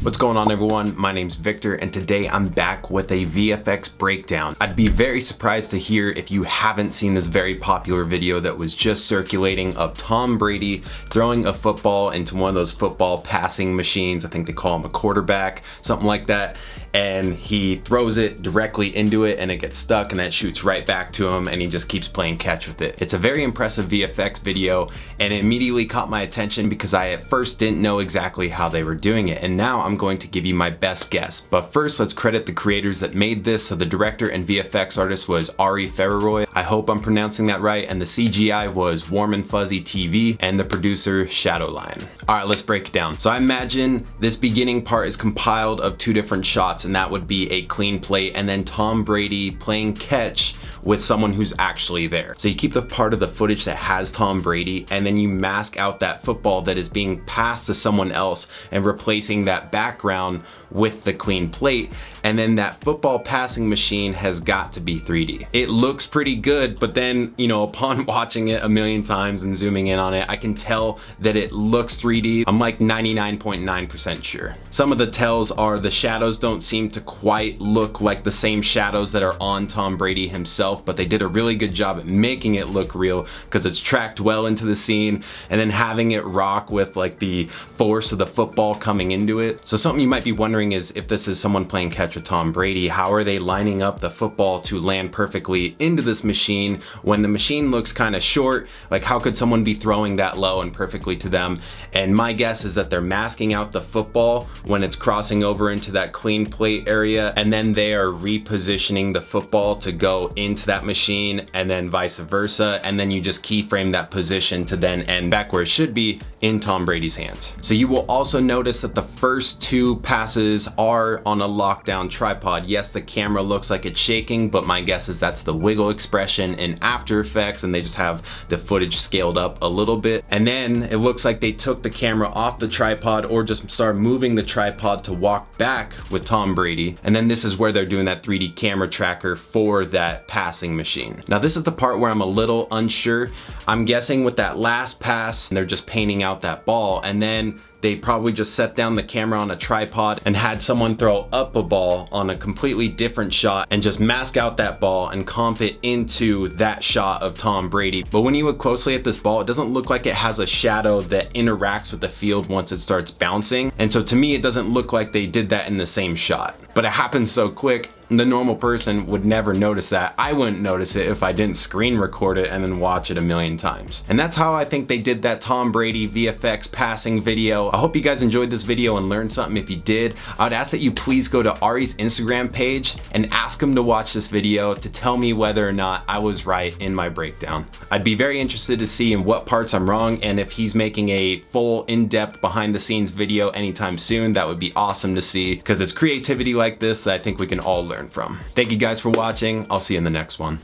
What's going on, everyone? My name's Victor, and today I'm back with a VFX breakdown. I'd be very surprised to hear if you haven't seen this very popular video that was just circulating of Tom Brady throwing a football into one of those football passing machines. I think they call him a quarterback, something like that. And he throws it directly into it and it gets stuck and that shoots right back to him and he just keeps playing catch with it. It's a very impressive VFX video and it immediately caught my attention because I at first didn't know exactly how they were doing it, and now I'm going to give you my best guess. But first, let's credit the creators that made this. So the director and VFX artist was Ari Fararooy. I hope I'm pronouncing that right. And the CGI was Warm and Fuzzy TV, and the producer Shadowline. All right, let's break it down. So I imagine this beginning part is compiled of two different shots, and that would be a clean plate and then Tom Brady playing catch with someone who's actually there. So you keep the part of the footage that has Tom Brady and then you mask out that football that is being passed to someone else and replacing that background with the clean plate, and then that football passing machine has got to be 3D. It looks pretty good, but then, you know, upon watching it a million times and zooming in on it, I can tell that it looks 3D. I'm like 99.9% sure. Some of the tells are the shadows don't seem to quite look like the same shadows that are on Tom Brady himself, but they did a really good job at making it look real because it's tracked well into the scene and then having it rock with like the force of the football coming into it. So something you might be wondering is, if this is someone playing catch with Tom Brady, how are they lining up the football to land perfectly into this machine when the machine looks kind of short? Like, how could someone be throwing that low and perfectly to them? And my guess is that they're masking out the football when it's crossing over into that clean plate area, and then they are repositioning the football to go into that machine and then vice versa, and then you just keyframe that position to then end back where it should be in Tom Brady's hands. So you will also notice that the first two passes are on a lockdown tripod. Yes, the camera looks like it's shaking, but my guess is that's the wiggle expression in After Effects and they just have the footage scaled up a little bit. And then it looks like they took the camera off the tripod or just started moving the tripod to walk back with Tom Brady. And then this is where they're doing that 3D camera tracker for that passing machine. Now this is the part where I'm a little unsure. I'm guessing with that last pass, they're just painting out that ball, and then they probably just set down the camera on a tripod and had someone throw up a ball on a completely different shot and just mask out that ball and comp it into that shot of Tom Brady. But when you look closely at this ball, it doesn't look like it has a shadow that interacts with the field once it starts bouncing. And so to me, it doesn't look like they did that in the same shot. But it happens so quick, the normal person would never notice that. I wouldn't notice it if I didn't screen record it and then watch it a million times. And that's how I think they did that Tom Brady VFX passing video. I hope you guys enjoyed this video and learned something. If you did, I would ask that you please go to Ari's Instagram page and ask him to watch this video to tell me whether or not I was right in my breakdown. I'd be very interested to see in what parts I'm wrong, and if he's making a full in-depth behind the scenes video anytime soon, that would be awesome to see, because it's creativity like this that I think we can all learn from. Thank you guys for watching. I'll see you in the next one.